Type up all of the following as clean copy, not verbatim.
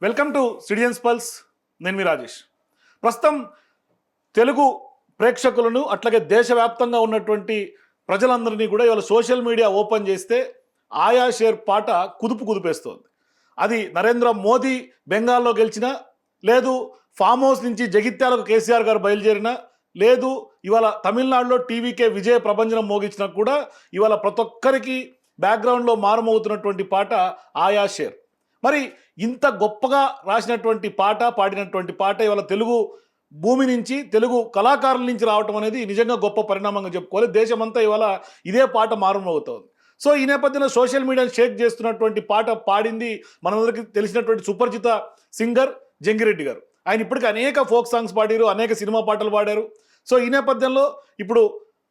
Welcome to citizens pulse. నేను మీ రాజేష్. ప్రస్తుతం తెలుగు ప్రేక్షకులను అట్లాగే దేశవ్యాప్తంగా ఉన్నటువంటి ప్రజలందరినీ కూడా ఇవాళ సోషల్ మీడియా ఓపెన్ చేస్తే ఆయా షేర్ పాట కుదిపేస్తోంది. అది నరేంద్ర మోదీ బెంగాల్లో గెలిచినా, లేదు ఫామ్ హౌస్ నుంచి జగిత్యాలకు కేసీఆర్ గారు బయలుదేరినా, లేదు ఇవాళ తమిళనాడులో టీవీకే విజయ ప్రభంజనం మోగించినా కూడా ఇవాళ ప్రతి ఒక్కరికి బ్యాక్గ్రౌండ్లో మారుమోగుతున్నటువంటి పాట ఆయా షేర్. మరి ఇంత గొప్పగా రాసినటువంటి పాట, పాడినటువంటి పాట ఇవాళ తెలుగు భూమి నుంచి, తెలుగు కళాకారుల నుంచి రావటం అనేది నిజంగా గొప్ప పరిణామంగా చెప్పుకోవాలి. దేశమంతా ఇవాళ ఇదే పాట మారుమోగుతోంది. సో ఈ నేపథ్యంలో సోషల్ మీడియాని షేక్ చేస్తున్నటువంటి పాట పాడింది మనందరికీ తెలిసినటువంటి సుపరిచిత సింగర్ జంగిరెడ్డి గారు. ఆయన ఇప్పటికీ అనేక ఫోక్ సాంగ్స్ పాడారు, అనేక సినిమా పాటలు పాడారు. సో ఈ నేపథ్యంలో ఇప్పుడు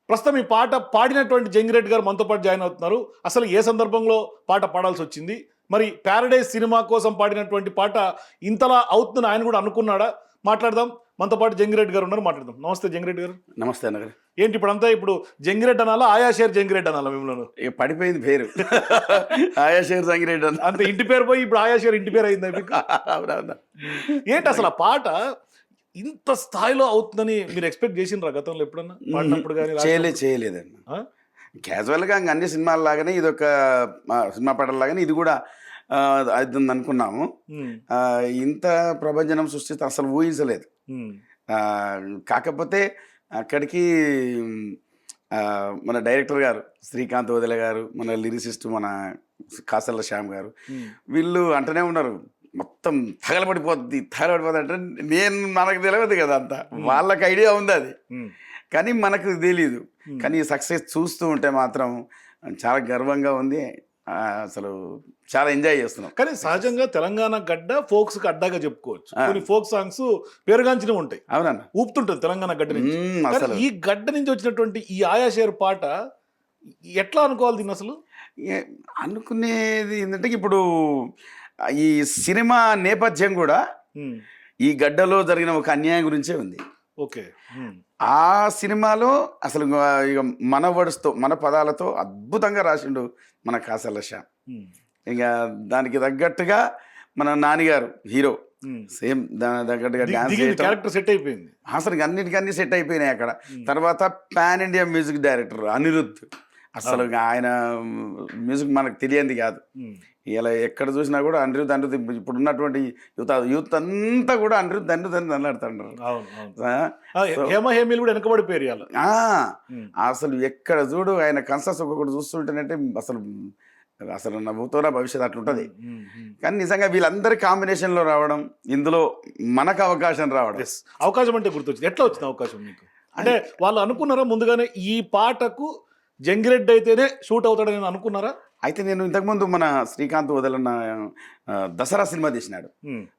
ప్రస్తుతం ఈ పాట పాడినటువంటి జంగిరెడ్డి గారు మనతో పాటు జాయిన్ అవుతున్నారు. అసలు ఏ సందర్భంలో పాట పాడాల్సి వచ్చింది, మరి ప్యారడైజ్ సినిమా కోసం పాడినటువంటి పాట ఇంతలా అవుతుందని ఆయన కూడా అనుకున్నాడా, మాట్లాడదాం. మనతో పాటు జంగిరెడ్డి గారు ఉన్నారు, మాట్లాడదాం. నమస్తే జంగిరెడ్డి గారు. నమస్తే అన్నగారు. ఏంటి ఇప్పుడంతా ఇప్పుడు జంగిరెడ్డి అనాలా, ఆయా షేర్ జంగిరెడ్డి అనాలా? మిమ్మల్ని ఇక పడిపోయింది పేరు ఆయా షేర్ జంగిరెడ్డి అన్న. అంత ఇంటి పేరు పోయి ఇప్పుడు ఆయా షేర్ ఇంటి పేరు అయిందా మీకు? అవునవునా. ఏంటి అసలు ఆ పాట ఇంత స్థాయిలో అవుతుందని మీరు ఎక్స్పెక్ట్ చేసినరా గతంలో ఎప్పుడన్నా పాడినప్పుడు కానీ? చేయలేదండి. క్యాజువల్గా అన్ని సినిమాల లాగానే ఇది ఒక సినిమా పాటల లాగానే ఇది కూడా అవుతుంది అనుకున్నాము. ఇంత ప్రభంజనం సృష్టిస్తే అసలు ఊహించలేదు. కాకపోతే అక్కడికి మన డైరెక్టర్ గారు శ్రీకాంత్ వదిలే గారు, మన లిరిసిస్ట్ మన కాసల్ల శ్యామ్ గారు, వీళ్ళు అంటూనే ఉన్నారు మొత్తం తగలబడిపోద్ది అంటే మనకు తెలియదు కదా, అంతా వాళ్ళకి ఐడియా ఉంది అది, కానీ మనకు తెలీదు. కానీ సక్సెస్ చూస్తూ ఉంటే మాత్రం చాలా గర్వంగా ఉంది. అసలు చాలా ఎంజాయ్ చేస్తున్నాం. కానీ సహజంగా తెలంగాణ గడ్డ ఫోక్స్ కి అడ్డాగా చెప్పుకోవచ్చు. కొన్ని ఫోక్ సాంగ్స్ పేరుగాంచినవి ఉంటాయి, అవునన్నా, ఊపుతుంటుంది తెలంగాణ గడ్డ నుంచి. అసలు ఈ గడ్డ నుంచి వచ్చినటువంటి ఈ ఆయా షేర్ పాట ఎట్లా అనుకోవాలి దీన్ని? అసలు అనుకునేది ఏంటంటే ఇప్పుడు ఈ సినిమా నేపథ్యం కూడా ఈ గడ్డలో జరిగిన ఒక అన్యాయం గురించే ఉంది. ఓకే. ఆ సినిమాలో అసలు ఇక మన వర్డ్స్తో, మన పదాలతో అద్భుతంగా రాసిండు మన కాసల్ల శ్యామ్. ఇక దానికి తగ్గట్టుగా మన నానిగారు హీరో సేమ్ దాని తగ్గట్టుగా డాన్స్ క్యారెక్టర్ సెట్ అయిపోయింది. అసలు అన్నిటికన్నీ సెట్ అయిపోయినాయి అక్కడ. తర్వాత pan India music director Anirudh. అసలు ఆయన మ్యూజిక్ మనకు తెలియంది కాదు. ఇలా ఎక్కడ చూసినా కూడా అనిరుద్ధ్ ఇప్పుడు ఉన్నటువంటి యూత్ అంతా కూడా అనిరుద్ధ్ అన్నాడుతుంటారు. హేమహేమిలు కూడా వెనకబడిపోయారు. అసలు ఎక్కడ చూడు ఆయన కన్సర్ట్స్ ఒక్కొక్కటి చూస్తుంటేనంటే అసలు నవ్వుతోరా భవిష్యత్తు అట్లుంటుంది. కానీ నిజంగా వీళ్ళందరి కాంబినేషన్లో రావడం, ఇందులో మనకు అవకాశం రావడం. అవకాశం అంటే గుర్తొచ్చింది. ఎట్లా వచ్చింది అవకాశం మీకు? అంటే వాళ్ళు అనుకున్నారా ముందుగానే ఈ పాటకు జంగిరెడ్డి అయితేనే షూట్ అవుతాడని అనుకున్నారా? అయితే నేను ఇంతకుముందు మన శ్రీకాంత్ వదలన్న దసరా సినిమా తీసినాడు.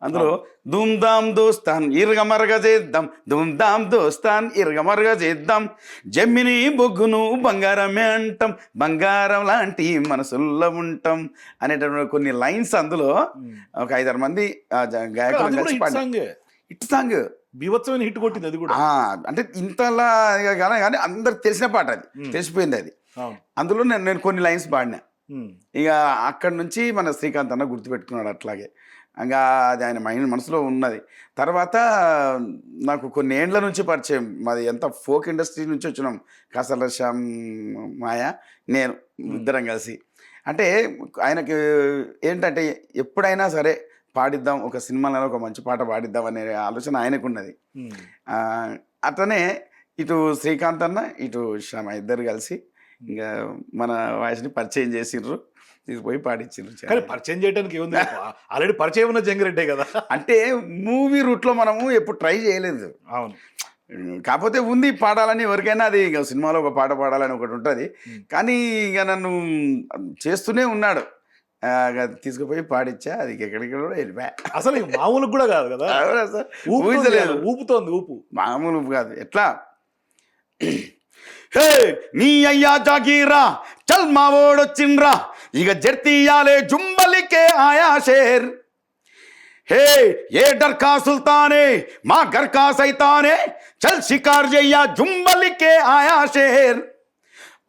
అందులో ధూమ్ ధామ్ దోస్తాన్ ఇరగమరగా చేద్దాం, ధూమ్ ధామ్ దోస్తాన్ ఇరగమరగా చేద్దాం, జమ్మిని బొగ్గును బంగారమే అంటాం, బంగారం లాంటి మనసుల్లో ఉంటాం అనేటటువంటి కొన్ని లైన్స్ అందులో ఒక 5-6 మంది గాయకులు కలిసి పాడారు. హిట్ సాంగ్, బీభత్సమైన హిట్ కొట్టింది అది కూడా. అంటే ఇంతలా కానీ అందరికి తెలిసిన పాట, అది తెలిసిపోయింది అది. అందులో నేను కొన్ని లైన్స్ పాడినా. ఇక అక్కడి నుంచి మన శ్రీకాంత్ అన్న గుర్తుపెట్టుకున్నాడు అట్లాగే. ఇంకా అది ఆయన మనసులో ఉన్నది. తర్వాత నాకు కొన్ని ఏండ్ల నుంచి పరిచయం, మాది ఎంత ఫోక్ ఇండస్ట్రీ నుంచి వచ్చినాం, కాసల్ల శ్యామ్, మాయా, నేను ఇద్దరం కలిసి. అంటే ఆయనకి ఏంటంటే ఎప్పుడైనా సరే పాడిద్దాం, ఒక సినిమాలో ఒక మంచి పాట పాడిద్దాం అనే ఆలోచన ఆయనకున్నది. అట్లనే ఇటు శ్రీకాంత్ అన్న, ఇటు శ్యామ ఇద్దరు కలిసి ఇంకా మన వాయిస్ని పరిచయం చేసిర్రు, తీసుకుపోయి పాడించారు. కానీ పరిచయం చేయడానికి ఏముంది, ఆల్రెడీ పరిచయం ఉన్న జంగిరెడ్డే కదా. అంటే మూవీ రూట్లో మనము ఎప్పుడు ట్రై చేయలేదు. అవును. కాకపోతే ఉంది పాడాలని, ఎవరికైనా అది ఇక సినిమాలో ఒక పాట పాడాలని ఒకటి ఉంటుంది. కానీ ఇక నన్ను చేస్తూనే ఉన్నాడు, తీసుకుపోయి పాడిచ్చా. అది ఎక్కడికి కూడా వెళ్ళిపోయా. అసలు మామూలు కూడా కాదు కదా, ఊహించలేదు. ఊపుతోంది ఊపు, మామూలు ఊపు కాదు. ఎట్లా హే నీ అయ్యా జాగీరా చల్ మా ఓడొచ్చిండ్రా, ఇక జర్తీయాలే జుంబలికే ఆయా షేర్, హే ఏ డర్కా సుల్తానే మా గర్కా సైతానే, చల్ షికార్ జయ్యా జుంబలికే ఆయా షేర్,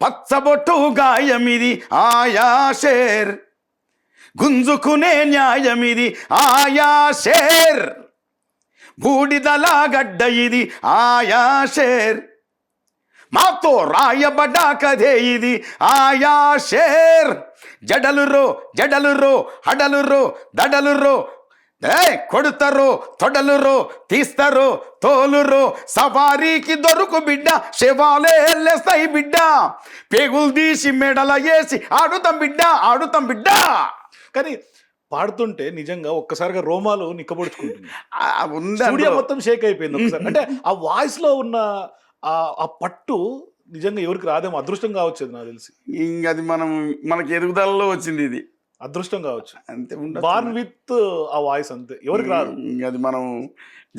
పచ్చబొట్టు గాయమిది ఆయా షేర్, గుంజుకునే న్యాయమిది ఆయా షేర్, బూడిదలా గడ్డ ఇది ఆయా షేర్, మాతో రాయబడ్డ కథే ఇది ఆయా షేర్. జడలురో జడలురో హడలురో దడలురో, కొడుతారో తొడలురో తీస్తారో తోలురో, సవారీకి దొరుకు బిడ్డ శవాలే లేస్తాయి బిడ్డ, పేగులు తీసి మెడల వేసి ఆడుతాం బిడ్డ ఆడుతాం బిడ్డ. కానీ పాడుతుంటే నిజంగా ఒక్కసారిగా రోమాలు నిక్కబొడుచుకుంటుంది, ఉంది స్టూడియో మొత్తం షేక్ అయిపోయింది ఒక్కసారి. అంటే ఆ వాయిస్ లో ఉన్న ఆ పట్టు నిజంగా ఎవరికి రాదేమో, అదృష్టం కావచ్చు నాకు తెలిసి. ఇంక అది మనకి ఎదుగుదలలో వచ్చింది, ఇది అదృష్టం కావచ్చు అంతే. బార్న్ విత్ ఆ వాయిస్ అంతే, ఎవరికి రాదు. అది మనం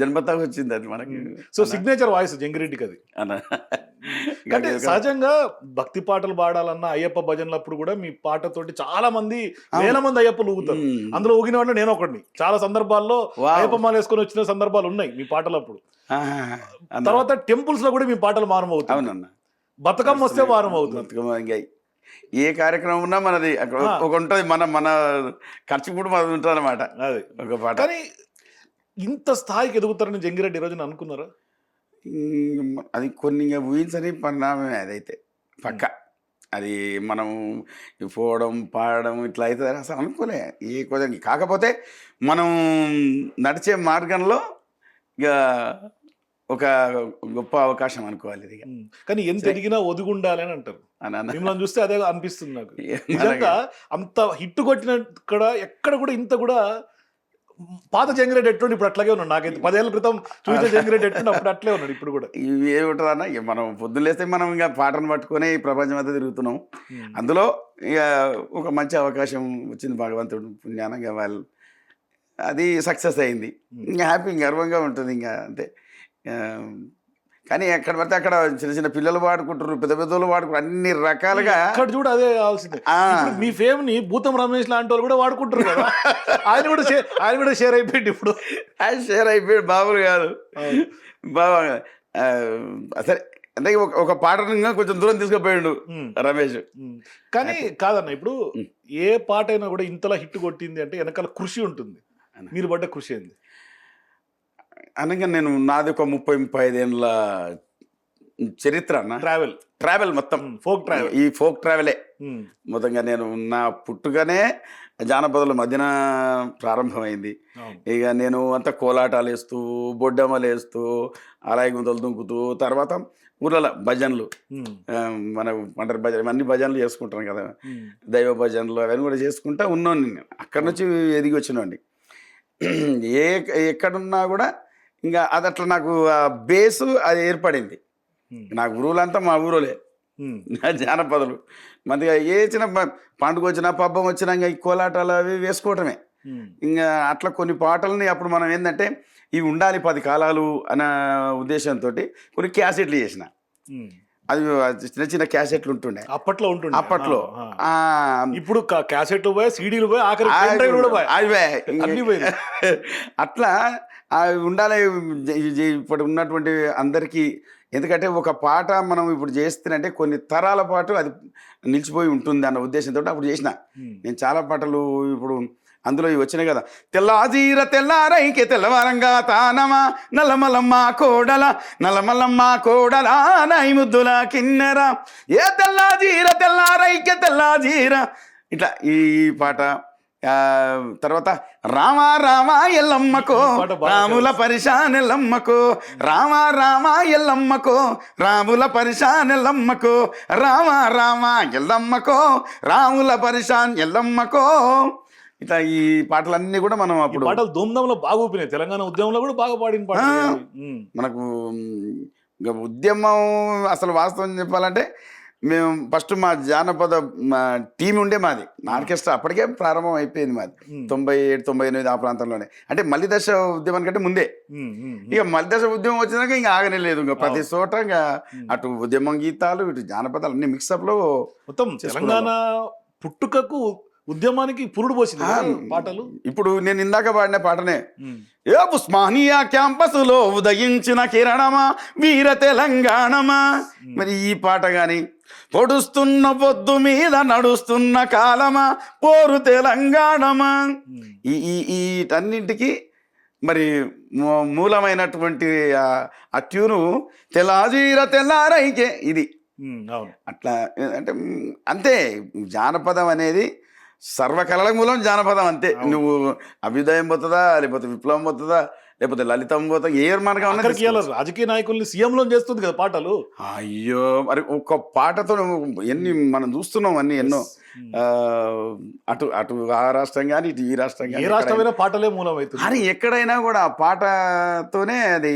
జన్మతాకు వచ్చింది అది మనకి. సో సిగ్నేచర్ వాయిస్ జంగిరెడ్డికి అది. అంటే సహజంగా భక్తి పాటలు పాడాలన్నా అయ్యప్ప భజనలప్పుడు కూడా మీ పాటతోటి చాలా మంది వేల మంది అయ్యప్పలు ఊగుతారు. అందులో ఊగిన వాడిని నేను ఒకడిని. చాలా సందర్భాల్లో అయ్యప్ప మాల వేసుకొని వచ్చిన సందర్భాలు ఉన్నాయి మీ పాటలప్పుడు. తర్వాత టెంపుల్స్ లో కూడా మీ పాటలు మారమవుతాయి. అవునన్నా, బతుకమ్మ వస్తే మారం అవుతుంది. ఏ కార్యక్రమం ఉన్నా మనది ఒక ఉంటుంది, మన ఖర్చు కూడా మనది ఉంటుంది అనమాట. అది ఒక పాట. కానీ ఇంత స్థాయికి ఎదుగుతారని జంగిరెడ్డి ఈ రోజున అనుకున్నారా? అది కొన్ని ఊహించని పరిణామమే అదైతే పక్క. అది మనం పోవడం పాడడం ఇట్లా అయితే అసలు అనుకోలే ఏ కొంచెం. కాకపోతే మనం నడిచే మార్గంలో ఇక ఒక గొప్ప అవకాశం అనుకోవాలి ఇది. కానీ ఎంత ఎదిగినా ఒదిగుండాలి అని అంటారు. మిమ్మల్ని చూస్తే అదే అనిపిస్తుంది నాకు. నిజంగా అంత హిట్ కొట్టిన ఎక్కడ కూడా ఇంత కూడా పాత జంగిరెడ్డి ఎట్టుండి ఇప్పుడు అట్లాగే ఉన్నాడు. నాకైతే 10 ఏళ్ల క్రితం చూసిన జంగిరెడ్డి ఎట్టుండి అప్పుడు అట్లే ఉన్నాడు ఇప్పుడు కూడా. ఇవి ఏమిటన్నా, ఇక మనం పొద్దులేస్తే మనం ఇంకా పాటను పట్టుకొని ఈ ప్రపంచం అంతా తిరుగుతున్నాం. అందులో ఇక ఒక మంచి అవకాశం వచ్చింది భగవంతుడు పుణ్యానంగా, వాళ్ళు అది సక్సెస్ అయింది. ఇంకా హ్యాపీ, గర్వంగా ఉంటుంది ఇంకా అంతే. కానీ ఎక్కడ పడితే అక్కడ చిన్న చిన్న పిల్లలు వాడుకుంటారు, పెద్ద పెద్దలు వాడుకుంటారు, అన్ని రకాలుగా. అక్కడ చూడ అదే కావాల్సిందే. మీ ఫేమ్ ని భూతం రమేష్ లాంటి వాళ్ళు కూడా వాడుకుంటారు కదా. ఆయన కూడా షేర్ అయిపోయింది ఇప్పుడు. ఆయన షేర్ అయిపోయాడు, బాబులు కాదు బాబా. సరే అంటే ఒక పాటను కొంచెం దూరం తీసుకుపోయాడు రమేష్. కానీ కాదన్న, ఇప్పుడు ఏ పాట అయినా కూడా ఇంతలా హిట్ కొట్టింది అంటే వెనకాల కృషి ఉంటుంది. మీరు పడ్డ కృషి ఏంది? అనగా నాది ఒక 30-35 ఏళ్ళ చరిత్ర అన్న. ట్రావెల్ మొత్తం ఫోక్ ట్రావెల్. ఈ ఫోక్ ట్రావెలే మొత్తంగా. నా పుట్టుకనే జానపదుల మధ్యన ప్రారంభమైంది. ఇక నేను అంతా కోలాటాలు వేస్తూ, బొడ్డమ్మలు వేస్తూ, అలాగే గుంతలు దుంకుతూ, తర్వాత ఊర్లలో భజనలు, మన ఒంటరి భజన, ఇవన్నీ భజనలు చేసుకుంటాను కదా, దైవ భజనలు అవన్నీ కూడా చేసుకుంటా ఉన్నాను. నేను అక్కడి నుంచి ఎదిగి వచ్చినండి. ఎక్కడున్నా కూడా ఇంకా అది అట్లా నాకు బేసు అది ఏర్పడింది. నా గురువులంతా మా ఊరోలే, నా జానపదులు. మంచిగా ఏ చిన్న పండుగ వచ్చినా పబ్బం వచ్చినా ఇంకా ఈ కోలాటాలు అవి వేసుకోవటమే. ఇంకా అట్లా కొన్ని పాటలని అప్పుడు మనం ఏంటంటే ఇవి ఉండాలి 10 కాలాలు అనే ఉద్దేశంతో కొన్ని క్యాసెట్లు చేసిన. అది చిన్న చిన్న క్యాసెట్లు ఉంటుండే అప్పట్లో. ఇప్పుడు క్యాసెట్లు పోయి, సీడీలు పోయి, ఆఖరి అట్లా అవి ఉండాలి ఇప్పుడు ఉన్నటువంటి అందరికీ. ఎందుకంటే ఒక పాట మనం ఇప్పుడు చేస్తున్నంటే కొన్ని తరాల పాటు అది నిలిచిపోయి ఉంటుంది అన్న ఉద్దేశంతో అప్పుడు చేసిన నేను చాలా పాటలు. ఇప్పుడు అందులో ఇవి వచ్చినాయి కదా, తెల్లాజీర తెల్లారైకే తెల్లవారంగా తానమా నల్లమల్లమ్మ కోడల నల్లమల్లమ్మ కోడల నై ముద్దుల కిన్నెర, ఏ తెల్లాజీర తెల్లారైకే తెల్లాజీర, ఇట్లా ఈ పాట. తర్వాత రామ రామ ఎల్లమ్మకో రాముల పరిశానెల్లమ్మకో, రామ రామ ఎల్లమ్మకో రాముల పరిశానెల్లమ్మకో, రామ రామ ఎల్లమ్మకో రాముల పరిశాన్ ఎల్లమ్మకో. ఇట్లా ఈ పాటలన్నీ కూడా మనం అప్పుడు పాటలు ధూమ్ధాంలో బాగా ఊపినాయి. తెలంగాణ ఉద్యమంలో కూడా బాగా పాడిన పాట. మనకు ఉద్యమం అసలు వాస్తవం చెప్పాలంటే మేము ఫస్ట్ మా జానపద టీం ఉండే మాది, ఆర్కెస్ట్రా అప్పటికే ప్రారంభం అయిపోయింది మాది 97-98 ఆ ప్రాంతంలోనే. అంటే మలిదశ ఉద్యమం కంటే ముందే. ఇక మలిదశ ఉద్యమం వచ్చినాక ఇంకా ఆగనే లేదు. ఇంకా ప్రతి చోట ఇంకా అటు ఉద్యమం గీతాలు, ఇటు జానపదాలు అన్ని మిక్సప్ లో మొత్తం తెలంగాణ పుట్టుకకు ఉద్యమానికి పురుడు పోసింది పాటలు. ఇప్పుడు నేను ఇందాక పాడిన పాటనే, ఏ ఉస్మానియా క్యాంపస్ లో ఉదయించిన కిరణమా వీర తెలంగాణమా. మరి ఈ పాట కానీ పొడుస్తున్న పొద్దు మీద నడుస్తున్న కాలమా పోరు తెలంగాణమా. ఈ ఈ వీటన్నింటికి మరి మూలమైనటువంటి ఆ ట్యూను తెల్లాజీర తెల్లారైకే ఇది. అవును. అట్లా అంటే అంతే, జానపదం అనేది సర్వకళల మూలం జానపదం అంతే. నువ్వు అభ్యుదయం పోతుందా, లేకపోతే విప్లవం పోతుందా, లేకపోతే లలితం పోతా, ఏ మార్గం అక్కడికి రాజకీయ నాయకుల్ని సీఎంలో చేస్తుంది కదా పాటలు. అయ్యో మరి ఒక్క పాటతో ఎన్ని మనం చూస్తున్నాం, అన్ని ఎన్నో. అటు అటు ఆ రాష్ట్రం కానీ ఇటు ఈ రాష్ట్రం ఏ కానీ రాష్ట్రమైనా పాటలే మూలం అవుతుంది. అని ఎక్కడైనా కూడా ఆ పాటతోనే అది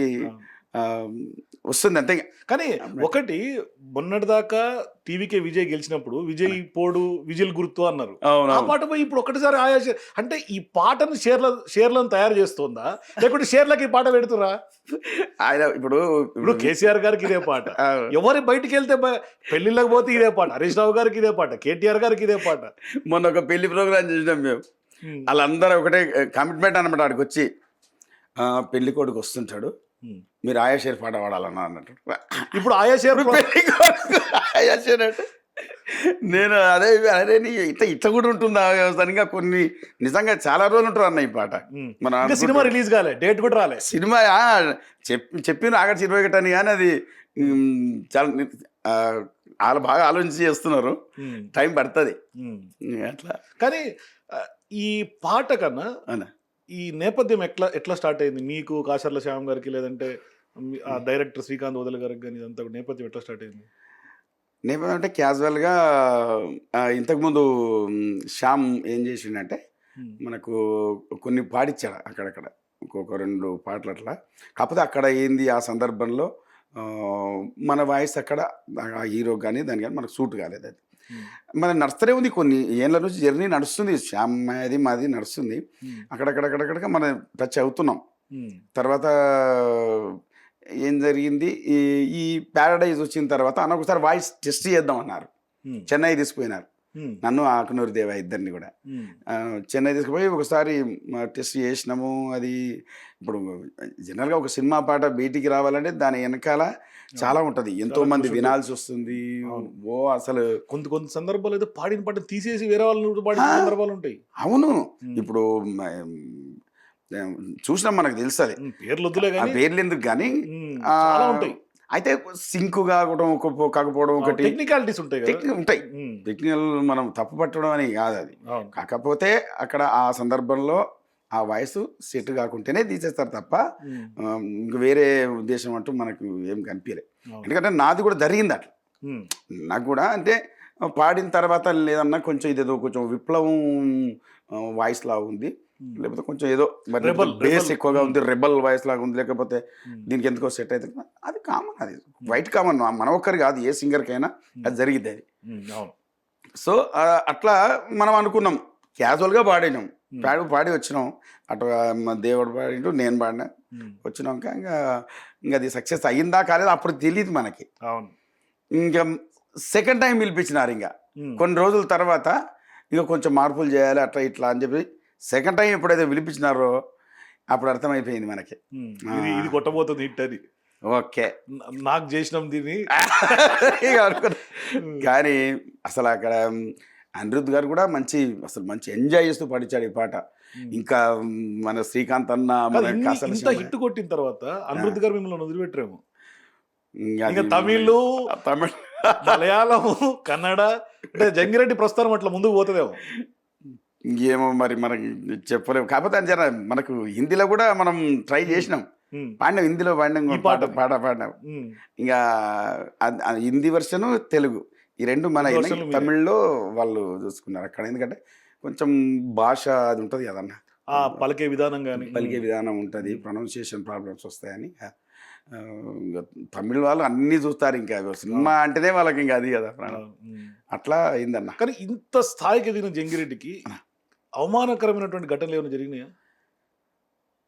వస్తుంది అంతే. కానీ ఒకటి మొన్నటిదాకా టీవీకే విజయ్ గెలిచినప్పుడు విజయ్ పోడు విజిల్ గుర్తు అన్నారు. ఆ పాట పోయి ఇప్పుడు ఒకటిసారి ఆయా అంటే ఈ పాటను షేర్లను తయారు చేస్తుందా, లేకుంటే షేర్లకి ఈ పాట పెడుతురా? ఆయన ఇప్పుడు కేసీఆర్ గారికి ఇదే పాట, ఎవరి బయటికి వెళ్తే పెళ్లిళ్ళకి పోతే ఇదే పాట, హరీష్ రావు గారికి ఇదే పాట, కేటీఆర్ గారికి ఇదే పాట. మొన్న ఒక పెళ్లి ప్రోగ్రామ్ చేసినాం మేము, వాళ్ళందరూ ఒకటే కమిట్మెంట్ అనమాట. ఆడికి వచ్చి పెళ్లి కొడుకు వస్తుంటాడు, మీరు ఆయా షేర్ పాట పాడాలన్నా అన్నట్టు. ఇప్పుడు ఆయా షేర్ ఆయా షేర్ అంటే నేను అదే అదే ఇట్లా కూడా ఉంటుందా వ్యవస్థగా. కొన్ని నిజంగా చాలా రోజులు ఉంటారు అన్న ఈ పాట. మన సినిమా రిలీజ్ కాలే, డేట్ కూడా రాలే. సినిమా చెప్పిన ఆగస్టు 21 అని, కానీ అది చాలా వాళ్ళు బాగా ఆలోచించి చేస్తున్నారు, టైం పడుతుంది అట్లా. కానీ ఈ పాట కన్నా ఈ నేపథ్యం ఎట్లా స్టార్ట్ అయింది మీకు, కాసర్ల శ్యామ్ గారికి, లేదంటే ఆ డైరెక్టర్ శ్రీకాంత్ వదల గారికి కానీ, ఇదంతా నేపథ్యం ఎట్లా స్టార్ట్ అయింది? నేపథ్యం అంటే క్యాజువల్గా ఇంతకుముందు శ్యామ్ ఏం చేసిండంటే మనకు కొన్ని పాడిచ్చాడు అక్కడక్కడ, ఇంకొక 2 పాటలు అట్లా. కాకపోతే అక్కడ ఏంది ఆ సందర్భంలో మన వాయిస్ అక్కడ ఆ హీరో కానీ దాని కానీ మనకు సూట్ కాలేదు. అది మన నడుస్తూనే ఉంది, కొన్ని ఏళ్ళ నుంచి జర్నీ నడుస్తుంది, శ్యామ్ అది మాది నడుస్తుంది. అక్కడక్కడక్కడక్కడ మనం టచ్ అవుతున్నాం. తర్వాత ఏం జరిగింది, ఈ ప్యారడైజ్ వచ్చిన తర్వాత అన్న ఒకసారి వాయిస్ టెస్ట్ చేద్దాం అన్నారు. చెన్నై తీసుకుపోయినారు నన్ను, ఆకునూరు దేవ ఇద్దరిని కూడా. చెన్నై తీసుకుపోయి ఒకసారి టెస్ట్ చేసినాము. అది ఇప్పుడు జనరల్గా ఒక సినిమా పాట బయటికి రావాలంటే దాని వెనకాల చాలా ఉంటది, ఎంతో మంది వినాల్సి వస్తుంది. ఓ అసలు కొంత సందర్భాలు అయితే పాడిన పాట తీసేసి వేరే వాళ్ళు పాడిన సందర్భాలు ఉంటాయి. అవును, ఇప్పుడు చూసినాం, మనకు తెలుసు. అది పేర్లు ఎందుకు కానీ ఉంటాయి. అయితే సింక్ కాకపోవడం ఒకటి టెక్నికాలిటీస్ ఉంటాయి. టెక్నికల్ మనం తప్పు పట్టడం అని కాదు అది. కాకపోతే అక్కడ ఆ సందర్భంలో ఆ వాయిస్ సెట్ కాకుంటేనే తీసేస్తారు తప్ప ఇంక వేరే ఉద్దేశం అంటూ మనకు ఏం కనిపించలేదు. ఎందుకంటే నాది కూడా జరిగింది అట్లా. నాకు కూడా అంటే పాడిన తర్వాత లేదన్నా కొంచెం ఇదేదో కొంచెం విప్లవం వాయిస్ లాగా ఉంది, లేకపోతే కొంచెం ఏదో బేస్ ఎక్కువగా ఉంది, రెబల్ వాయిస్ లాగా ఉంది, లేకపోతే దీనికి ఎందుకో సెట్ అవుతుంది. అది కామన్, అది వైట్ కామన్, మన ఒక్కరి కాదు, ఏ సింగర్కైనా అది జరిగిద్ది అది. సో అట్లా మనం అనుకున్నాం, క్యాజువల్గా పాడినాం, పాడి వచ్చినాం. అటు దేవుడు పాడిండు, నేను పాడినా, వచ్చినాక ఇంకా అది సక్సెస్ అయ్యిందా కాలేదు అప్పుడు తెలియదు మనకి. ఇంకా సెకండ్ టైం పిలిపించినారు. ఇంకా కొన్ని రోజుల తర్వాత ఇక కొంచెం మార్పులు చేయాలి అట్లా ఇట్లా అని చెప్పి సెకండ్ టైం ఎప్పుడైతే పిలిపించినారో అప్పుడు అర్థమైపోయింది మనకి, ఇది కొట్టబోతుంది హిట్ అని. ఓకే, నాకు చేసినాం దీన్ని. కానీ అసలు అక్కడ అనిరుద్ధ్ గారు కూడా మంచి ఎంజాయ్ చేస్తూ పాడించాడు ఈ పాట. ఇంకా మన శ్రీకాంత్ అన్న హిట్ కొట్టిన తర్వాత అనిరుద్ధ్ గారు మిమ్మల్ని వదిలిపెట్టారేమో. ఇంకా తమిళ్, మలయాళం, కన్నడ అంటే జంగిరెడ్డి ప్రస్థానం అట్లా ముందుకు పోతుందేమో. ఏమో మరి మనకి చెప్పలేము. కాకపోతే అని మనకు హిందీలో కూడా మనం ట్రై చేసినాం, పాడినాం, హిందీలో పాడినాం. ఇంకా హిందీ వర్షను, తెలుగు ఈ రెండు మన తమిళ్లో వాళ్ళు చూసుకున్నారు అక్కడ. ఎందుకంటే కొంచెం భాష అది ఉంటుంది కదన్న, పలికే విధానం ఉంటుంది, ప్రొనౌన్సియేషన్ ప్రాబ్లమ్స్ వస్తాయని తమిళ వాళ్ళు అన్నీ చూస్తారు. ఇంకా సినిమా అంటేనే వాళ్ళకి ఇంకా అది కదా ప్రాణం. అట్లా అయిందన్న. కానీ ఇంత స్థాయికి ఎదిగిన జంగిరెడ్డికి అవమానకరమైనటువంటి ఘటనలు ఏమైనా జరిగినాయా?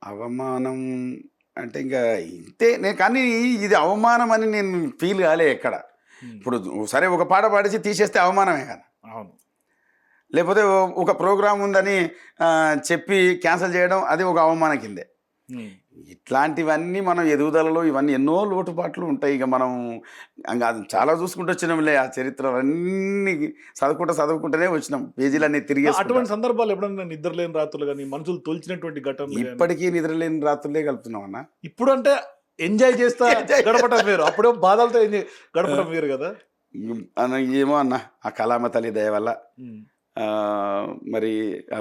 అవమానం అంటే ఇంకా ఇంతే. కానీ ఇది అవమానం అని నేను ఫీల్ కాలే ఎక్కడ. ఇప్పుడు సరే ఒక పాట పాడిచి తీసేస్తే అవమానమే కదా. అవును. లేకపోతే ఒక ప్రోగ్రాం ఉందని చెప్పి క్యాన్సిల్ చేయడం అది ఒక అవమానం కిందే. ఇట్లాంటివన్నీ మనం ఎదుగుదలలో ఇవన్నీ ఎన్నో లోటుపాట్లు ఉంటాయి. ఇక మనం ఇంకా అది చాలా చూసుకుంటూ వచ్చినాంలే. ఆ చరిత్రలన్నీ చదువుకుంటూనే వచ్చినాం. పేజీలన్నీ తిరిగేసుకుంటా. అటువంటి సందర్భాలు ఎప్పుడైనా నిద్రలేని రాత్రులు కానీ మనసులు తొలిచినటువంటి ఘటనలు గానీ? ఇప్పటికీ నిద్రలేని రాత్రులే గడుపుతున్నాం అన్న. ఇప్పుడు అంటే ఎంజాయ్ చేస్తా Enjoy గడపటం వేరు, అప్పుడే బాధలతో ఎంజాయ్ గడపటం వేరు కదా. ఏమో అన్న ఆ కళామ తల్లి దయ వల్ల మరి ఆ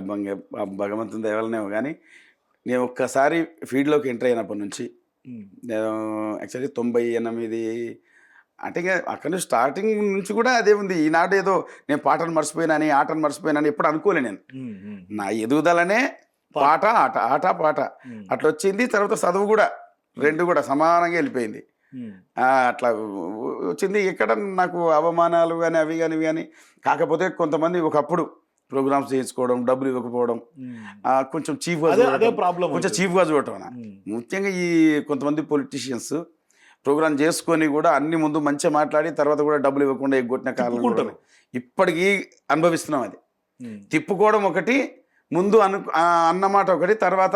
భగవంతుని దయ వల్లనేమో కానీ నేను ఒక్కసారి ఫీల్డ్లోకి ఎంటర్ అయినప్పటి నుంచి నేను యాక్చువల్లీ 98 అంటే ఇక అక్కడ నుంచి స్టార్టింగ్ నుంచి కూడా అదే ఉంది. ఈనాడు ఏదో నేను పాటను మర్చిపోయినాని ఆటను మర్చిపోయినాని ఎప్పుడు అనుకోలే. నేను నా ఎదుగుదలనే పాట ఆట, ఆట పాట అట్లా వచ్చింది. తర్వాత చదువు కూడా రెండు కూడా సమానంగా వెళ్ళిపోయింది. అట్లా వచ్చింది. ఎక్కడ నాకు అవమానాలు కానీ అవి కానీ ఇవి కానీ. కాకపోతే కొంతమంది ఒకప్పుడు ప్రోగ్రామ్స్ చేసుకోవడం, డబ్బులు ఇవ్వకపోవడం, కొంచెం చీఫ్గా కొంచెం చీఫ్గా చూడటం. ముఖ్యంగా ఈ కొంతమంది పొలిటీషియన్స్ ప్రోగ్రామ్ చేసుకొని కూడా అన్ని ముందు మంచిగా మాట్లాడి తర్వాత కూడా డబ్బులు ఇవ్వకుండా ఎగ్గొట్టిన కాలం ఇప్పటికీ అనుభవిస్తున్నాం. అది తిప్పుకోవడం ఒకటి, ముందు అన్నమాట ఒకటి, తర్వాత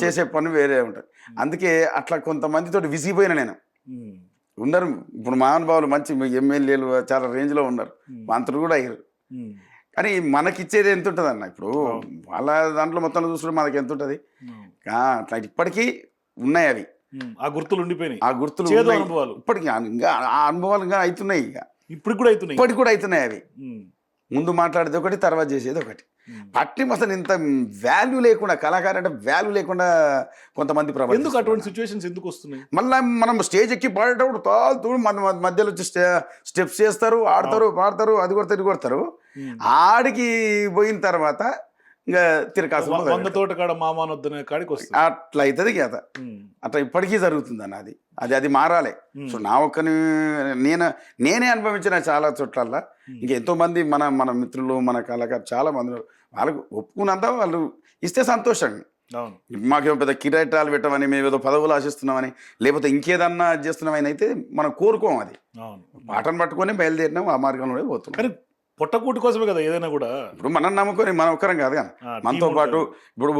చేసే పని వేరే ఉంటుంది. అందుకే అట్లా కొంతమందితో విసిగిపోయిన నేను. ఉన్నారు ఇప్పుడు మహానుభావులు, మంచి ఎమ్మెల్యేలు చాలా రేంజ్లో ఉన్నారు, మంత్రులు కూడా అయ్యారు. కానీ మనకిచ్చేది ఎంత ఉంటుంది అన్న? ఇప్పుడు వాళ్ళ దాంట్లో మొత్తం చూసుకుంటే మనకి ఎంత ఉంటుంది? అట్లా ఇప్పటికీ ఉన్నాయి అవి. ఆ గుర్తులు ఉండిపోయినాయి. ఆ గుర్తులు ఇప్పటికీ ఇంకా ఆ అనుభవాలు ఇంకా అవుతున్నాయి. ఇక ఇప్పటికి కూడా అవుతున్నాయి అవి. ముందు మాట్లాడేది ఒకటి, తర్వాత చేసేది ఒకటి. పట్టి అసలు ఇంత వాల్యూ లేకుండా, కళాకారు అంటే వాల్యూ లేకుండా కొంతమంది ప్రభావం. ఎందుకు అటువంటి సిచ్యువేషన్స్ ఎందుకు వస్తున్నాయి? మళ్ళీ మనం స్టేజ్ ఎక్కి పాడేటప్పుడు తాళుతూ మధ్యలో వచ్చి స్టెప్స్ చేస్తారు, ఆడతారు, పాడతారు, అది కొడతారు, ఇది కొడతారు. ఆడికి పోయిన తర్వాత ఇంకా తిరకాసు తోటకాడ మామానొద్దనే కాడికి వస్తుంది. అట్లా అవుతుంది కదా. అట్లా ఇప్పటికీ జరుగుతుంది అన్న. అది మారాలి. సో నా ఒక్కని నేనే అనుభవించిన చాలా చోట్లల్లా. ఇంకెంతో మంది మన మిత్రులు, మన కళాకారు చాలా మంది వాళ్ళకు ఒప్పుకున్నంత వాళ్ళు ఇస్తే సంతోషంగా. మాకేమో పెద్ద కిరీటాలు పెట్టమని, మేము ఏదో పదవులు ఆశిస్తున్నామని, లేకపోతే ఇంకేదన్నా చేస్తున్నామని అయితే మనం కోరుకోం. అది పాటను పట్టుకొని బయలుదేరినాం, ఆ మార్గంలో పోతున్నాం. పొట్టకూటి కోసమే కదా ఏదైనా కూడా. ఇప్పుడు మనం నమ్ముకొని మనం ఒక్కరం కాదు కానీ మనతో పాటు ఇప్పుడు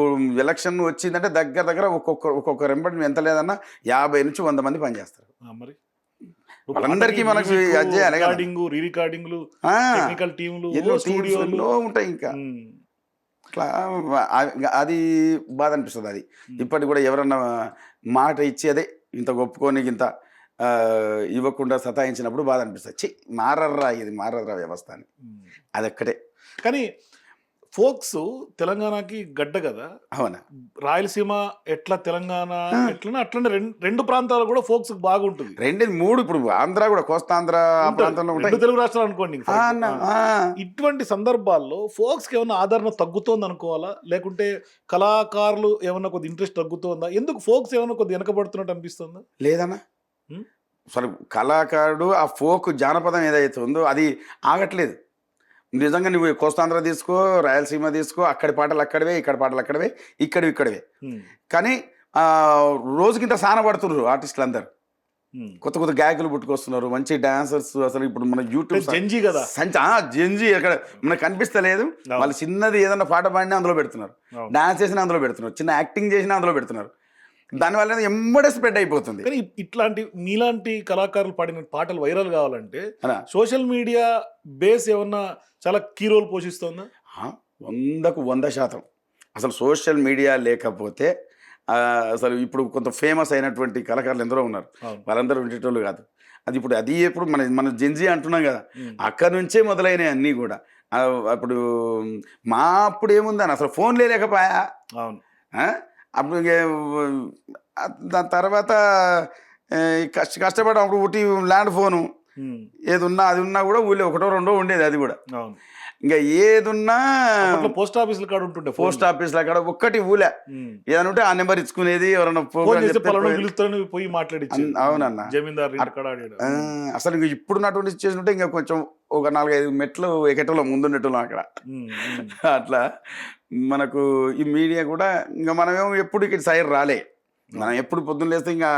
ఎలక్షన్ వచ్చిందంటే దగ్గర ఒక్కొక్క రెంబడి ఎంత లేదన్నా 50 నుంచి 100 మంది పనిచేస్తారు. మరి వాళ్ళందరికీ మనకు ఎన్నో ఉంటాయి. ఇంకా అట్లా అది బాధ అనిపిస్తుంది. అది ఇప్పటికి కూడా ఎవరన్నా మాట ఇచ్చేదే ఇంత ఒప్పుకొని ఇంత ఇవ్వకుండా సతాయించినప్పుడు బాధ అనిపిస్తుంది. మారర్రా వ్యవస్థ అని. అది ఒక్కటే. కానీ ఫోక్స్ తెలంగాణకి గడ్డ కదా. అవునా? రాయలసీమ ఎట్లా, తెలంగాణ ఎట్లా, అట్లనే రెండు ప్రాంతాలు కూడా ఫోక్స్ బాగుంటుంది. 2, 3 ఇప్పుడు ఆంధ్ర కూడా, కోస్తాంధ్ర ప్రాంతంలో ఉంటాయి, తెలుగు రాష్ట్రాలు అనుకోండి. ఇటువంటి సందర్భాల్లో ఫోక్స్ కి ఏమన్నా ఆదరణ తగ్గుతోంది అనుకోవాలా, లేకుంటే కళాకారులు ఏమన్నా కొద్ది ఇంట్రెస్ట్ తగ్గుతోందా? ఎందుకు ఫోక్స్ ఏమన్నా కొద్ది వెనకబడుతున్నట్టు అనిపిస్తుందా? లేదన్నా, అసలు కళాకారుడు ఆ ఫోక్ జానపదం ఏదైతే ఉందో అది ఆగట్లేదు. నిజంగా నువ్వు కోస్తాంధ్ర తీసుకో, రాయలసీమ తీసుకో, అక్కడి పాటలు అక్కడవే, ఇక్కడ పాటలు అక్కడవే, ఇక్కడవే. కానీ రోజుకింత సానపడుతున్నారు ఆర్టిస్టులు అందరు. కొత్త గాయకులు పుట్టుకొస్తున్నారు, మంచి డాన్సర్స్. అసలు ఇప్పుడు మన యూట్యూబ్ జెంజీ అక్కడ మనకు కనిపిస్తలేదు. వాళ్ళు చిన్నది ఏదన్నా పాట పాడినా అందులో పెడుతున్నారు, డాన్స్ చేసినా అందులో పెడుతున్నారు, చిన్న యాక్టింగ్ చేసినా అందులో పెడుతున్నారు. దానివల్ల ఎమ్మడే స్ప్రెడ్ అయిపోతుంది. కానీ ఇట్లాంటి మీలాంటి కళాకారులు పాడిన పాటలు వైరల్ కావాలంటే సోషల్ మీడియా బేస్ ఏమన్నా చాలా కీ రోల్ పోషిస్తుందా? 100కు 100%. అసలు సోషల్ మీడియా లేకపోతే అసలు ఇప్పుడు కొంత ఫేమస్ అయినటువంటి కళాకారులు ఎందరో ఉన్నారు, వాళ్ళందరూ ఉండేటోళ్ళు కాదు. అది ఇప్పుడు మన జెన్జీ అంటున్నాం కదా, అక్కడ నుంచే మొదలైనవి అన్నీ కూడా. అప్పుడు అప్పుడు ఏముందని అసలు ఫోన్లే లేకపోయా. అవును. అప్పుడు దాని తర్వాత కష్టపడి అప్పుడు ఒకటి ల్యాండ్ ఫోను ఏది ఉన్నా అది ఉన్నా కూడా ఊళ్ళో 1, 2 ఉండేది. అది కూడా ఇంకా ఏదున్నా పోస్ట్ ఆఫీసుల కాడ ఉంటుండే, పోస్ట్ ఆఫీసుల కాడ ఒక్కటి ఊలే ఏదైనా ఉంటే ఆ నెంబర్ ఇచ్చుకునేది. ఎవరన్నా పోయి మాట్లాడి. అవునన్నా. అసలు ఇంక ఇప్పుడున్నటువంటి సిచ్యువేషన్ ఉంటే ఇంకా కొంచెం ఒక 4-5 మెట్లు ఎక్కటంలో ముందుండేటోళ్ళం అక్కడ. అట్లా మనకు ఈ మీడియా కూడా ఇంకా మనమేమో ఎప్పుడు ఇక్కడ సైడ్ రాలే. మనం ఎప్పుడు పొద్దున్న లేస్తే ఇంకా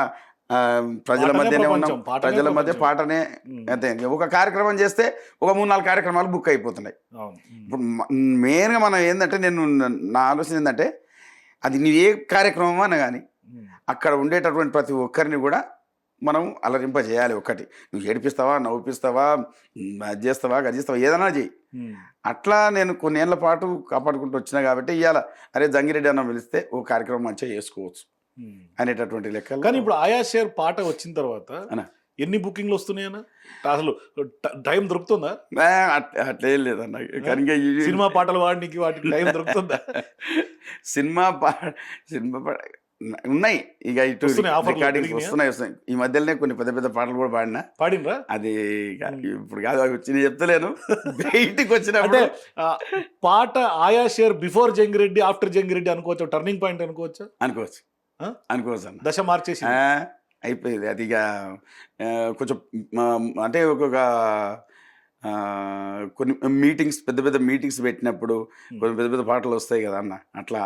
ప్రజల మధ్యనే ఉన్నాం, ప్రజల మధ్య పాటనే. అంతే. ఒక కార్యక్రమం చేస్తే ఒక 3-4 కార్యక్రమాలు బుక్ అయిపోతున్నాయి. ఇప్పుడు మెయిన్గా మనం ఏంటంటే, నా ఆలోచన ఏంటంటే, అది నువ్వు ఏ కార్యక్రమం అన్నా కానీ అక్కడ ఉండేటటువంటి ప్రతి ఒక్కరిని కూడా మనం అలరింపజేయాలి. ఒకటి నువ్వు ఏడిపిస్తావా, నవ్వుపిస్తావా, అది చేస్తావా, అది చేస్తావా, ఏదైనా చెయ్యి. అట్లా నేను కొన్నేళ్ల పాటు కాపాడుకుంటూ వచ్చినా కాబట్టి ఇవాళ అరే జంగిరెడ్డి అన్న పిలిస్తే ఓ కార్యక్రమం మంచిగా చేసుకోవచ్చు అనేటటువంటి లెక్కలు. కానీ ఇప్పుడు ఆయా షేర్ పాట వచ్చిన తర్వాత అన్న ఎన్ని బుకింగ్లు వస్తున్నాయన్నా? అసలు టైం దొరుకుతుందా? అట్లేం లేదన్న. కానీ ఇంకా సినిమా పాటలు వాడికి వాటికి టైం దొరుకుతుందా? సినిమా ఉన్నాయి. ఇక ఇటు రికార్డింగ్స్ వస్తున్నాయి. ఈ మధ్యలోనే కొన్ని పెద్ద పెద్ద పాటలు కూడా పాడినరా? అది ఇప్పుడు కాదు, అవి వచ్చి చెప్తలేను. బయటికి వచ్చినప్పుడు పాట ఆయా share before Jangireddy after Jangireddy అనుకోవచ్చు, టర్నింగ్ పాయింట్ అనుకోవచ్చు. అనుకోవచ్చు అన్న. దశ మార్చేసి అయిపోయింది అది. ఇక కొంచెం అంటే ఒక్కొక్క కొన్ని మీటింగ్స్, పెద్ద పెద్ద మీటింగ్స్ పెట్టినప్పుడు కొన్ని పెద్ద పెద్ద పాటలు వస్తాయి కదా అన్న, అట్లా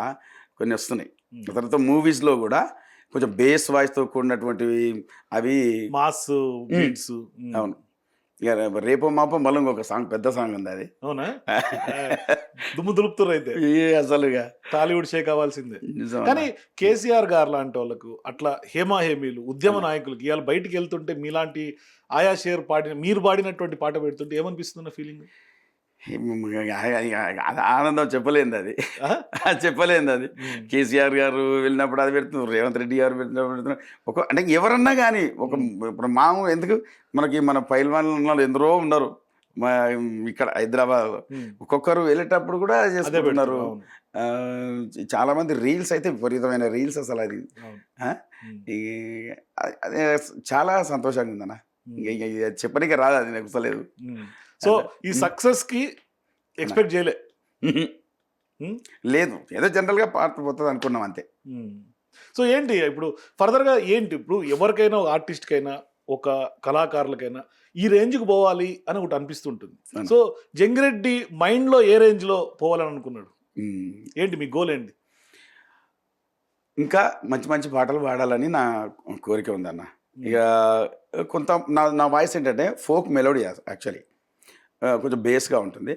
కొన్ని వస్తున్నాయి. తర్వాత మూవీస్లో కూడా కొంచెం బేస్ వాయిస్తో కూడినటువంటివి అవి మాస్ బీట్స్. అవును. ఇక రేపో మాపో మళ్ళీ ఇంకొక సాంగ్, పెద్ద సాంగ్ ఉంది అది. అవునా? దుమ్ము దులుపుతున్నారు అయితే అసలుగా టాలీవుడ్ షేక్ అవ్వాల్సిందే. కానీ కేసీఆర్ గారు లాంటి వాళ్ళకు, అట్లా హేమీలు ఉద్యమ నాయకులకి ఇవాళ బయటికి వెళ్తుంటే మీలాంటి ఆయా షేర్ మీరు పాడినటువంటి పాట పెడుతుంటే ఏమనిపిస్తున్న ఫీలింగ్? అది ఆనందం చెప్పలేంది అది. చెప్పలేంది అది. కేసీఆర్ గారు వెళ్ళినప్పుడు అది పెడుతున్నారు, రేవంత్ రెడ్డి గారు వెళ్ళినప్పుడు పెడుతున్నారు. అంటే ఎవరన్నా కానీ ఇప్పుడు ఎందుకు మనకి మన పైల్వాన్లు ఎందరో ఉన్నారు ఇక్కడ హైదరాబాద్. ఒక్కొక్కరు వెళ్ళేటప్పుడు కూడా చేసుకుంటున్నారు. చాలా మంది రీల్స్ అయితే విపరీతమైన రీల్స్. అసలు అది అదే చాలా సంతోషంగా ఉందన్న. చెప్పడానికి రాదు, అది నాకు అసలేదు. సో ఈ సక్సెస్ కి ఎక్స్పెక్ట్ చేయలే? లేదు, ఏదో జనరల్గా పాట పోతుంది అనుకున్నాం అంతే. సో ఏంటి ఇప్పుడు ఫర్దర్గా ఏంటి? ఇప్పుడు ఎవరికైనా ఒక ఆర్టిస్ట్కైనా ఒక కళాకారులకైనా ఈ రేంజ్కి పోవాలి అని ఒకటి అనిపిస్తుంటుంది. సో జంగిరెడ్డి మైండ్లో ఏ రేంజ్లో పోవాలని అనుకున్నాడు? ఏంటి మీ గోల్ ఏంటి? ఇంకా మంచి మంచి పాటలు పాడాలని నా కోరిక ఉందన్న. ఇక కొంత నా వాయిస్ ఏంటంటే ఫోక్ మెలోడీ యాక్చువల్లీ, కొంచెం బేస్గా ఉంటుంది.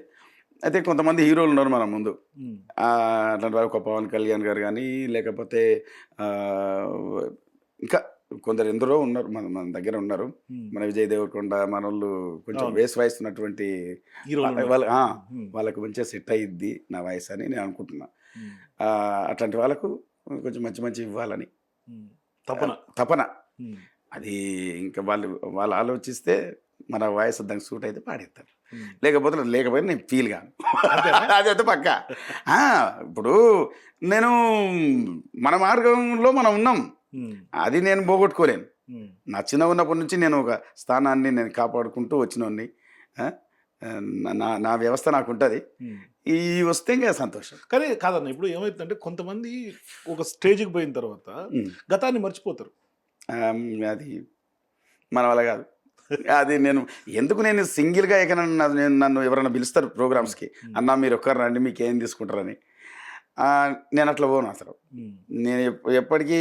అయితే కొంతమంది హీరోలు ఉన్నారు మన ముందు, అట్లాంటి వారు ఒక పవన్ కళ్యాణ్ గారు కానీ, లేకపోతే ఇంకా కొందరు ఎందరో ఉన్నారు మన దగ్గర ఉన్నారు. మన విజయ్ దేవరకొండ, మన వాళ్ళు కొంచెం బేస్ వాయిస్ ఉన్నటువంటి వాళ్ళకు మంచిగా సెట్ అయ్యిద్ది నా వాయిస్ అని నేను అనుకుంటున్నా. అట్లాంటి వాళ్ళకు కొంచెం మంచి మంచి ఇవ్వాలని తపన. అది ఇంకా వాళ్ళు ఆలోచిస్తే మన వాయిస్ దానికి సూట్ అయితే పాడేస్తారు, లేకపోతే నేను ఫీల్ కాను. అదైతే పక్క. ఇప్పుడు నేను మన మార్గంలో మనం ఉన్నాం, అది నేను పోగొట్టుకోలేను. నా చిన్న ఉన్నప్పటి నుంచి నేను ఒక స్థానాన్ని నేను కాపాడుకుంటూ వచ్చినోడిని. నా వ్యవస్థ నాకు ఉంటుంది. ఈ వస్తే ఇంకా సంతోషం. కానీ కాదన్న, ఇప్పుడు ఏమవుతుందంటే కొంతమంది ఒక స్టేజ్కి పోయిన తర్వాత గతాన్ని మర్చిపోతారు. అది మన వల్ల కాదు. అది నేను సింగిల్గా ఎక్కడన్నా నన్ను ఎవరైనా పిలుస్తారు ప్రోగ్రామ్స్కి, అన్న మీరు ఒక్కరు రండి మీకు ఏం తీసుకుంటారని, నేను అట్లా పోను అసలు. నేను ఎప్పటికీ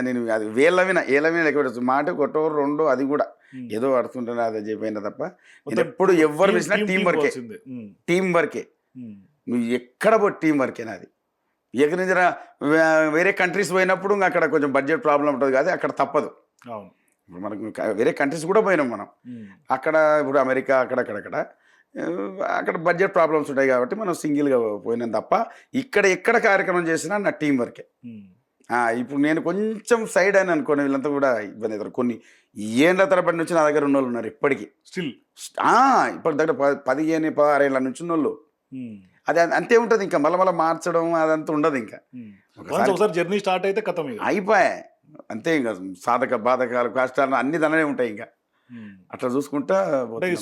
నేను అది ఏళ్ళవిన లెక్క మాట కొట్టో రెండో, అది కూడా ఏదో పడుతుంటాను అది చెప్పిన తప్ప. నేను ఎప్పుడు ఎవరు పిలిచినా టీం వర్కే. నువ్వు ఎక్కడ పో టీం వర్కేనా. అది ఎక్కడి నుంచి వేరే కంట్రీస్ పోయినప్పుడు అక్కడ కొంచెం బడ్జెట్ ప్రాబ్లం ఉంటుంది కదా, అక్కడ తప్పదు. ఇప్పుడు మనకు వేరే కంట్రీస్ కూడా పోయినాం మనం, అక్కడ ఇప్పుడు అమెరికా అక్కడ బడ్జెట్ ప్రాబ్లమ్స్ ఉంటాయి కాబట్టి మనం సింగిల్గా పోయినాం తప్ప ఎక్కడ కార్యక్రమం చేసినా నా టీం వర్కే. ఇప్పుడు నేను కొంచెం సైడ్ అని అనుకోని వీళ్ళంతా కూడా ఇబ్బంది అవుతారు. కొన్ని ఏళ్ళ తరబడి నుంచి నా దగ్గర ఉన్న వాళ్ళు ఉన్నారు ఇప్పటికీ స్టిల్. ఇప్పటి దగ్గర 15-16 ఏళ్ళ నుంచి ఉన్న వాళ్ళు. అది అంతే ఉంటుంది. ఇంకా మళ్ళీ మార్చడం అదంతా ఉండదు. ఇంకా ఒకసారి జర్నీ స్టార్ట్ అయితే కథం అయిపోయాయి అంతే. ఇంకా సాధక బాధకాలు కష్టాలు అన్ని దానే ఉంటాయి. ఇంకా అట్లా చూసుకుంటా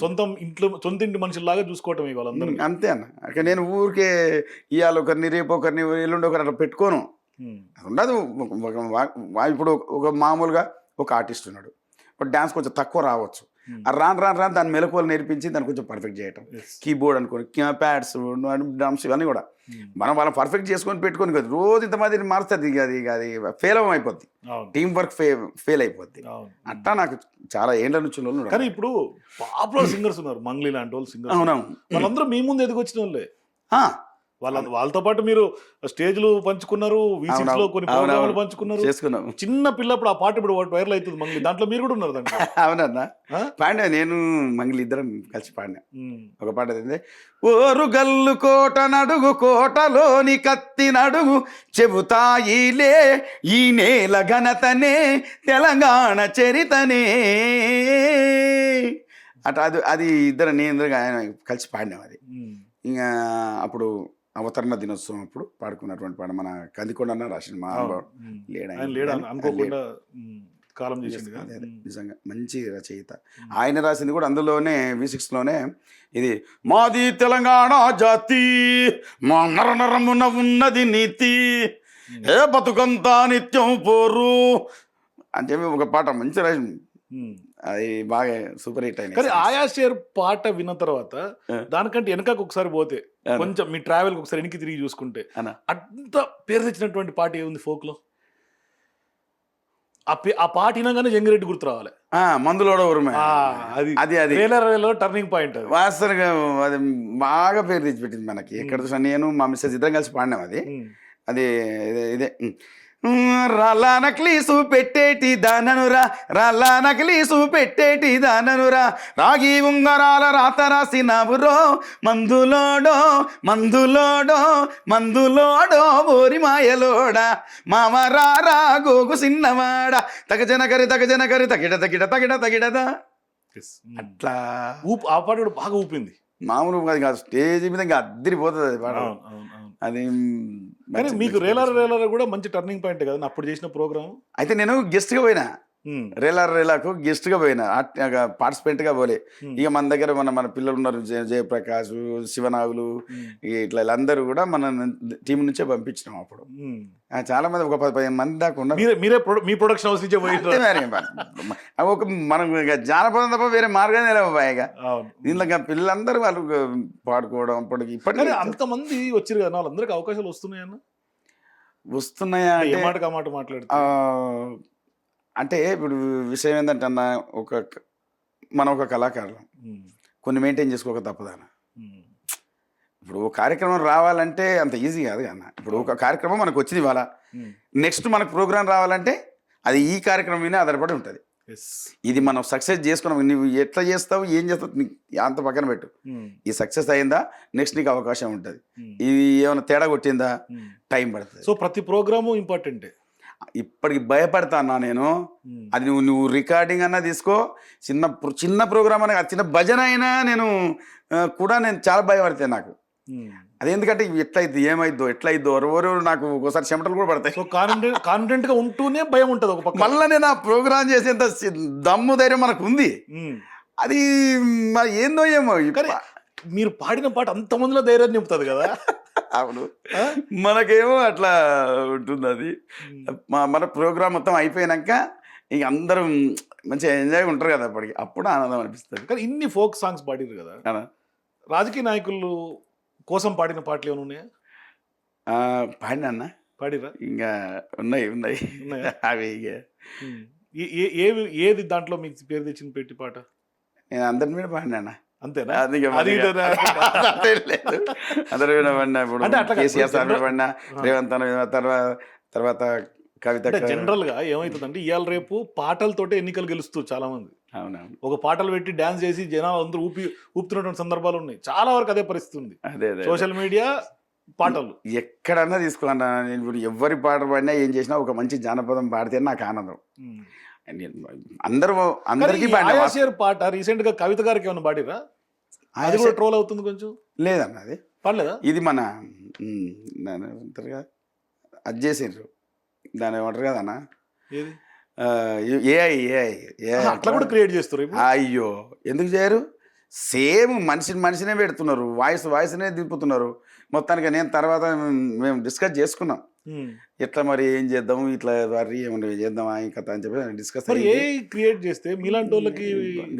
సొంత ఇంటి మనుషుల్లాగా చూసుకోవటం వాళ్ళందరూ అంతే అన్న. అక్కడ నేను ఊరికే ఇవాళ ఒకరిని రేపు ఒకరిని ఎల్లుండి ఒకరిని అట్లా పెట్టుకోను, అది ఉండదు. ఇప్పుడు ఒక మామూలుగా ఒక ఆర్టిస్ట్ ఉన్నాడు, ఇప్పుడు డ్యాన్స్ కొంచెం తక్కువ రావచ్చు, రాను దాని మెలకువలు నేర్పించి దాన్ని కొంచెం పర్ఫెక్ట్ చేయటం. కీబోర్డ్ అనుకోని, ప్యాడ్స్, డ్రమ్స్ ఇవన్నీ కూడా మనం వాళ్ళని పర్ఫెక్ట్ చేసుకొని పెట్టుకొని కదా రోజు ఇంతమంది మారుస్తుంది. అది ఫెయిల్ అయిపోద్ది, టీం వర్క్ ఫెయిల్ అయిపోద్ది. అట్లా నాకు చాలా ఏండ్ల నుంచి ఉన్నారు. కానీ ఇప్పుడు పాపులర్ సింగర్స్ ఉన్నారు, మంగ్లీ లాంటి వాళ్ళు సింగర్. అవునవును, వాళ్ళందరూ మీ ముందు ఎదిగొచ్చిన వాళ్ళే. వాళ్ళతో పాటు మీరు స్టేజ్లు పంచుకున్నారు, V6 లో కొన్ని ప్రోగ్రాములు పంచుకున్నారు, చేసుకున్నాం. చిన్న పిల్లప్పుడు ఆ పాట ఇప్పుడు వైరల్ అవుతుంది మంగ్లీ, దాంట్లో మీరు కూడా ఉన్నారు దాంట్లో. అవునన్నా ఆ? పాడినా, నేను మంగళి ఇద్దరం కలిసి పాడినా. ఉమ్. ఒక పాట ఏంటంటే, ఓరు గల్లు కోట నడుగు కోటలోని కత్తి నడుగు చెబుతాయిలే ఈ నేల ఘనతనే తెలంగాణ చరితనే అట్లా. అది నేను ఆయన కలిసి పాడినాం. అది ఉమ్. ఇంకా అప్పుడు అవతరణ దినోత్సవం అప్పుడు పాడుకున్నటువంటి పాట మన కందికొండ రాసిన మా అవును. ఉమ్. ఆయన లేడు అనుకోకుండా కాలం చేసింది కదా. అదే నిజంగా మంచి రచయిత. ఆయన రాసింది కూడా అందులోనే V6 లోనే, ఇది మాది తెలంగాణ జాతి మా నర నరమున ఉన్నది నీతి ఏ బతుకంతా నిత్యం పోరు అని చెప్పి ఒక పాట మంచి రాసింది. ఉమ్. అది బాగా సూపర్ హిట్ కానీ అయింది. ఆయా షేర్ పాట విన్న తర్వాత దానికంటే వెనకకు ఒకసారి పోతే కొంచెం మీ ట్రావెల్ ఒకసారి వెనక్కి తిరిగి చూసుకుంటే అన్న అంత పేరు తెచ్చినటువంటి పాట ఏముంది ఫోక్ లో? ఆ పాట వినగానే జంగిరెడ్డి గుర్తు రావాలి. మందులోడ ఉరుమే అది ట్రైలర్ టర్నింగ్ పాయింట్ అది. వాస్తవంగా అది బాగా పేరు తెచ్చిపెట్టింది మనకి. ఎక్కడ చూసినా నేను మా మిస్సెస్ ఇద్దరం కలిసి పాడినాం. అది ఇదే రాళ్ళ నకిలీసు పెట్టేటి దాననురా, రాళ్ళ నకిలీసు పెట్టేటి దాననురా, రాగి ఉంగరాల రాత రాసినవురో మందులోడో మందులోడో మందులోడో ఓరి మాయలోడా మామరారా గోగు సిన్నవాడ తగజనకరి తగజనకరి తగిడ తగిడ తగిడ తగిడదా. అట్లా ఆ పాట కూడా బాగా ఊపింది. మామూలు కాదు, స్టేజ్ మీద ఇంకా అద్దరిపోతుంది అది పాట. అది కానీ మీకు రేలర్ కూడా మంచి టర్నింగ్ పాయింట్ కదా అప్పుడు చేసిన ప్రోగ్రామ్. అయితే నేను గెస్ట్గా పోయినా, రేలాకు గెస్ట్గా పోయినా, పార్టిసిపెంట్గా పోలే. ఇక మన దగ్గర మన పిల్లలు ఉన్నారు, జయప్రకాష్, శివనాగులు, ఇట్లా వీళ్ళందరూ కూడా మన టీం నుంచే పంపించినాం. అప్పుడు చాలా మంది ఒక 10-15 మంది దాకా ఉన్నారు. మీరే మీ ప్రొడక్షన్ హౌస్ నుంచే పోయి ఒక మనం జానపదం తప్ప వేరే మార్గానే లేవాయిగా. దీంట్లో పిల్లలందరూ వాళ్ళు పాడుకోవడం ఇప్పటికీ అంతమంది వచ్చారు కదా, వాళ్ళందరికీ అవకాశాలు వస్తున్నాయన్న వస్తున్నాయా ఏ మాట మాట మాట్లాడుతూ. అంటే ఇప్పుడు విషయం ఏంటంటే అన్న, మనం ఒక కళాకారులు కొన్ని మెయింటైన్ చేసుకోక తప్పదన్న. ఇప్పుడు ఒక కార్యక్రమం రావాలంటే అంత ఈజీ కాదు అన్న. ఇప్పుడు ఒక కార్యక్రమం మనకు వచ్చింది ఇవాళ, నెక్స్ట్ మనకు ప్రోగ్రాం రావాలంటే అది ఈ కార్యక్రమం మీద ఆధారపడి ఉంటుంది. ఇది మనం సక్సెస్ చేసుకున్నాం, నువ్వు ఎట్లా చేస్తావు ఏం చేస్తావు అంత పక్కన పెట్టు. ఈ సక్సెస్ అయిందా నెక్స్ట్ నీకు అవకాశం ఉంటుంది. ఇది ఏమైనా తేడా కొట్టిందా టైం పడుతుంది. సో ప్రతి ప్రోగ్రాము ఇంపార్టెంటే. ఇప్పటికి భయపడతానా నేను. అది నువ్వు రికార్డింగ్ అన్నా తీసుకో, చిన్న ప్రోగ్రామ్ అనే చిన్న భజన అయినా నేను చాలా భయపడతాను. నాకు అది ఎందుకంటే ఎట్లయిద్ది ఏమైద్దో ఎట్లయిద్దో ఎవరు నాకు ఒకసారి చెమటలు కూడా పడతాయి. సో కాన్ఫిడెంట్ గా ఉంటూనే భయం ఉంటుంది ఒక పక్క. మళ్ళీ నేను ఆ ప్రోగ్రామ్ చేసేంత దమ్ము ధైర్యం మనకు ఉంది. అది మరి ఏందో ఏమో. మీరు పాడిన పాట అంతమందిలో ధైర్యాన్ని నింపుతుంది కదా. అవును, మనకేమో అట్లా ఉంటుంది. అది మన ప్రోగ్రామ్ మొత్తం అయిపోయినాక ఇంక అందరూ మంచిగా ఎంజాయ్ ఉంటారు కదా, అప్పుడు ఆనందం అనిపిస్తుంది. కానీ ఇన్ని ఫోక్ సాంగ్స్ పాడిరు కదా, రాజకీయ నాయకులు కోసం పాడిన పాటలు ఏమైనా ఉన్నాయా? పాడినా అన్న, పాడిరా? ఇంకా ఉన్నాయి అవి. ఏది దాంట్లో మీకు పేరు తెచ్చిన పెట్టి పాట? నేను అందరి మీద పాడినా. అంతేనా? అందరి మీద పడినా. ఇప్పుడు కేసీఆర్ సార్ మీద పడినా, రేవంత్ తర్వాత కవిత. జనరల్ గా ఏమైతుందంటే ఇవాళ రేపు పాటలతోటే ఎన్నికలు గెలుస్తారు చాలా మంది. అవునవును, ఒక పాటలు పెట్టి డాన్స్ చేసి జనాలు అందరూ ఊపుతున్నటువంటి సందర్భాలు ఉన్నాయి. చాలా వరకు అదే పరిస్థితి ఉంది. సోషల్ మీడియా పాటలు ఎక్కడన్నా తీసుకోన్నా, నేను ఇప్పుడు ఎవరి పాట పాడినా ఏం చేసినా ఒక మంచి జానపదం పాడితే నాకు ఆనందం. అందరికీ పాట రీసెంట్ గా కవిత గారికి ఏమైనా పాడిరా? అది కూడా ట్రోల్ అవుతుంది కొంచెం. లేదన్న, అది పర్లేదా? ఇది మన అది చేసిండ్రు, దాని ఏమంటారు కదన్న, ఏఐ అట్లా కూడా క్రియేట్ చేస్తారు. అయ్యో ఎందుకు చేయరు? సేమ్ మనిషినే పెడుతున్నారు, వాయిస్నే దింపుతున్నారు. మొత్తానికి నేను తర్వాత మేము డిస్కస్ చేసుకున్నాం, ఎట్లా మరి ఏం చేద్దాము, ఇట్లా ఏమన్నా చేద్దామా ఇంకా అని చెప్పి డిస్కస్ క్రియేట్ చేస్తే మీలాంటి వాళ్ళకి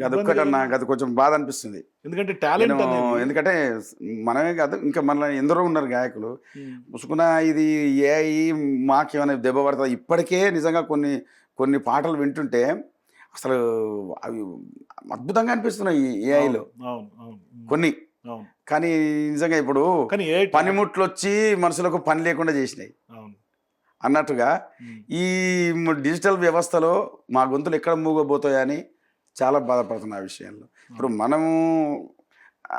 అదొక్కటన్నా అది కొంచెం బాధ అనిపిస్తుంది. ఎందుకంటే టాలెంట్, ఎందుకంటే మనమే కాదు ఇంకా మన ఎందరో ఉన్నారు గాయకులు. ముసుకున్న ఇది ఏఐ మాకేమైనా దెబ్బ పడుతుంది. ఇప్పటికే నిజంగా కొన్ని పాటలు వింటుంటే అసలు అవి అద్భుతంగా అనిపిస్తున్నాయి ఈ ఏఐలో. కొన్ని అవును. కానీ నిజంగా ఇప్పుడు కానీ పనిముట్లు వచ్చి మనుషులకు పని లేకుండా చేసినాయి అవును. అన్నట్టుగా ఈ డిజిటల్ వ్యవస్థలో మా గొంతులు ఎక్కడ మూగబోతాయని చాలా బాధపడుతున్నా ఆ విషయంలో. ఇప్పుడు మనము ఆ,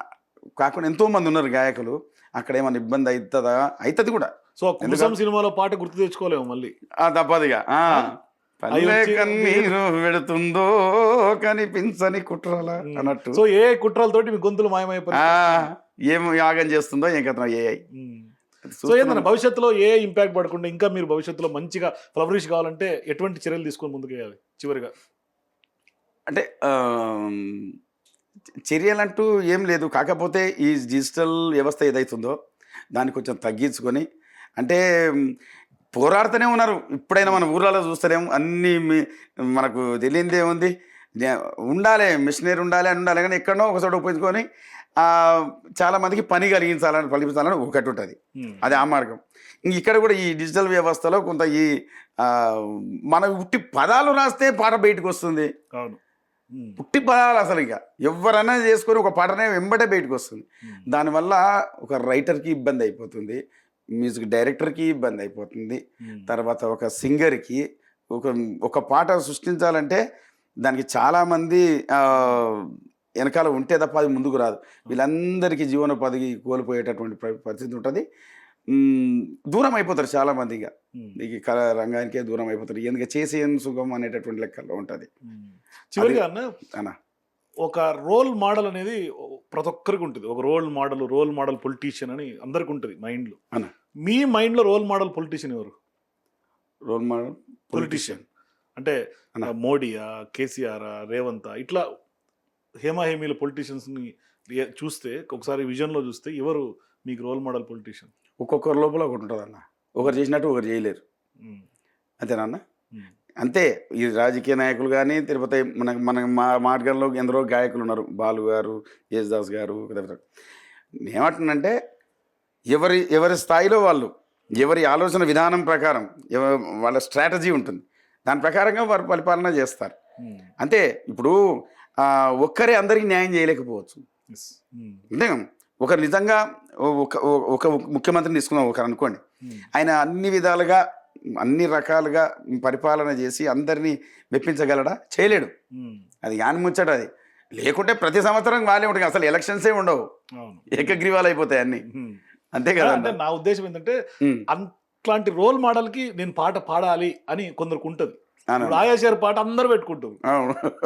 కాకుండా ఎంతోమంది ఉన్నారు గాయకులు, అక్కడ ఏమైనా ఇబ్బంది అవుతుందా? అవుతుంది కూడా. సో కుసం సినిమాలో పాట గుర్తు తెచ్చుకోలేము మళ్ళీ. తప్పదుగా పల్లె వచ్చి కన్నీరు వెడుతుందో కనిపించని కుట్రల అన్నట్టు. సో ఏ కుట్రలతోటి మీ గొంతులు మాయమైపోయి ఏం యాగం చేస్తుందో ఏం కథ ఏఐ. సో ఏంటన్నా భవిష్యత్తులో ఏ ఇంపాక్ట్ పడకుండా ఇంకా మీరు భవిష్యత్తులో మంచిగా ఫ్లవరిష్ కావాలంటే ఎటువంటి చర్యలు తీసుకొని ముందుకు వేయాలి చివరిగా? అంటే చర్యలంటూ ఏం లేదు. కాకపోతే ఈ డిజిటల్ వ్యవస్థ ఏదైతుందో దాన్ని కొంచెం తగ్గించుకొని, అంటే పోరాడుతూనే ఉన్నారు. ఇప్పుడైనా మన ఊర్లలో చూస్తలేము, అన్నీ మనకు తెలియంది ఏముంది, ఉండాలి మిషనరీ ఉండాలి అని ఉండాలి, కానీ ఎక్కడో ఒక చోట ఉపయోగించుకొని చాలామందికి పని కల్పించాలని ఒకటి ఉంటుంది, అది ఆ మార్గం. ఇక్కడ కూడా ఈ డిజిటల్ వ్యవస్థలో కొంత ఈ మన ఉట్టి పదాలు రాస్తే పాట బయటకు వస్తుంది. అవును, పుట్టి పదాలు అసలు ఇక ఎవరైనా చేసుకొని ఒక పాటనే వెంబడే బయటకు వస్తుంది. దానివల్ల ఒక రైటర్కి ఇబ్బంది అయిపోతుంది, మ్యూజిక్ డైరెక్టర్కి ఇబ్బంది అయిపోతుంది, తర్వాత ఒక సింగర్కి ఒక పాట సృష్టించాలంటే దానికి చాలామంది వెనకాల ఉంటే తప్ప అది ముందుకు రాదు. వీళ్ళందరికీ జీవనోపాధికి కోల్పోయేటటువంటి పరిస్థితి ఉంటుంది. దూరం అయిపోతారు చాలామంది, ఇక కళ రంగానికే దూరం అయిపోతారు. ఎందుకంటే చేసే సుఖం అనేటటువంటి లెక్కల్లో ఉంటుంది. చివరిగా అన్న, ఒక రోల్ మోడల్ అనేది ప్రతి ఒక్కరికి ఉంటుంది. ఒక రోల్ మోడల్ పొలిటీషియన్ అని అందరికి ఉంటుంది మైండ్లో. మీ మైండ్లో రోల్ మోడల్ పొలిటీషియన్ ఎవరు? రోల్ మోడల్ పొలిటీషియన్ అంటే మోడీయా, కేసీఆర్, రేవంత్, ఇట్లా హేమాహేమీల పొలిటీషియన్స్ని చూస్తే ఒకసారి విజన్లో చూస్తే ఎవరు మీకు రోల్ మోడల్ పొలిటీషియన్? ఒక్కొక్కరి లోపల ఒకటి ఉంటుంది అన్న. ఒకరు చేసినట్టు ఒకరు చేయలేరు, అంతేనా? అంతే. ఈ రాజకీయ నాయకులు కానీ తిరుపతి మన మా మార్గంలో ఎందరో గాయకులు ఉన్నారు, బాలు గారు, యేసుదాస్ గారు. ఏమంటున్నంటే ఎవరి స్థాయిలో వాళ్ళు, ఎవరి ఆలోచన విధానం ప్రకారం వాళ్ళ స్ట్రాటజీ ఉంటుంది, దాని ప్రకారంగా వారు పరిపాలన చేస్తారు. అంతే. ఇప్పుడు ఒక్కరే అందరికీ న్యాయం చేయలేకపోవచ్చు. అంటే ఒకరు నిజంగా ఒక ముఖ్యమంత్రిని తీసుకున్నాం ఒకరు అనుకోండి, ఆయన అన్ని విధాలుగా అన్ని రకాలుగా పరిపాలన చేసి అందరినీ మెప్పించగలడా? చేయలేడు. అది యాని ముచ్చట. అది లేకుంటే ప్రతి సంవత్సరం వాళ్ళే ఉంటాయి, అసలు ఎలక్షన్సే ఉండవు, ఏకగ్రీవాలు అయిపోతాయి అన్ని. అంతే కదా. అంటే నా ఉద్దేశం ఏంటంటే అట్లాంటి రోల్ మోడల్కి నేను పాట పాడాలి అని కొందరికి ఉంటుంది. ఆయాషేర్ పాట అందరూ పెట్టుకుంటారు.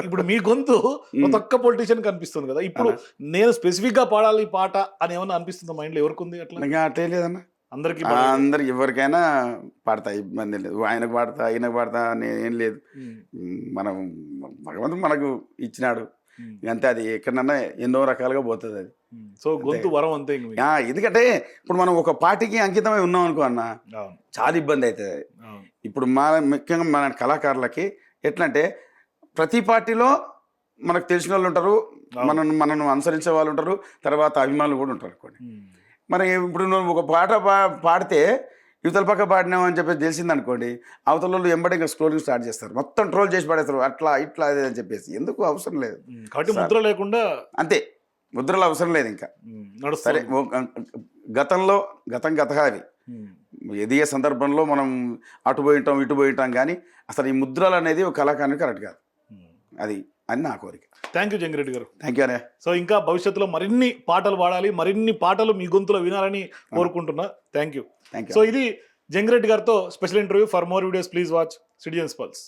ఇప్పుడు మీ గొంతు ప్రతి ఒక్క పొలిటీషియన్ కనిపిస్తుంది కదా. ఇప్పుడు నేను స్పెసిఫిక్ గా పాడాలి పాట అని ఏమన్నా అనిపిస్తుందా మైండ్ లో? ఎవరికి ఉంది అట్లా? అట్లే లేదన్నా, అందరికి ఎవరికైనా పాడతా, ఇబ్బంది లేదు. ఆయనకు పాడతా ఈయనకు పాడతా ఏం లేదు. మనం భగవంతుడు మనకు ఇచ్చినాడు అంతే. అది ఎక్కడన్నా ఎన్నో రకాలుగా పోతుంది అది. సో గొంతు వరం అంతే. ఎందుకంటే ఇప్పుడు మనం ఒక పార్టీకి అంకితమై ఉన్నాం అనుకో అన్న, చాలా ఇబ్బంది అవుతుంది. ఇప్పుడు ముఖ్యంగా మన కళాకారులకి ఎట్లా అంటే ప్రతి పార్టీలో మనకు తెలిసిన వాళ్ళు ఉంటారు, మనను అనుసరించే వాళ్ళు ఉంటారు, తర్వాత అభిమానులు కూడా ఉంటారు అనుకోండి. మరి ఇప్పుడు నువ్వు ఒక పాట పాడితే యువతల పక్క పాడినావు అని చెప్పేసి తెలిసింది అనుకోండి, అవతల వాళ్ళు ఎంబడి ఇంకా స్టోరింగ్ స్టార్ట్ చేస్తారు, మొత్తం ట్రోల్ చేసి పాడేస్తారు, అట్లా ఇట్లా అదే అని చెప్పేసి. ఎందుకు అవసరం లేదు కాబట్టి ముద్ర లేకుండా. అంతే, ముద్రలు అవసరం లేదు ఇంకా. సరే, గతం అవి ఎదిగే సందర్భంలో మనం అటు పోయి ఉంటాం ఇటు పోయి ఉంటాం, కానీ అసలు ఈ ముద్రలు అనేది ఒక కళాకారునికి కరెక్ట్ కాదు. అది అని నా కోరిక. థ్యాంక్ యూ జంగిరెడ్డి గారు. థ్యాంక్ యూ అనే. సో ఇంకా భవిష్యత్తులో మరిన్ని పాటలు పాడాలి, మరిన్ని పాటలు మీ గొంతులో వినాలని కోరుకుంటున్నా. Thank you. సో ఇది జంగిరెడ్డి గారితో special interview. For more videos please watch citizens pulse.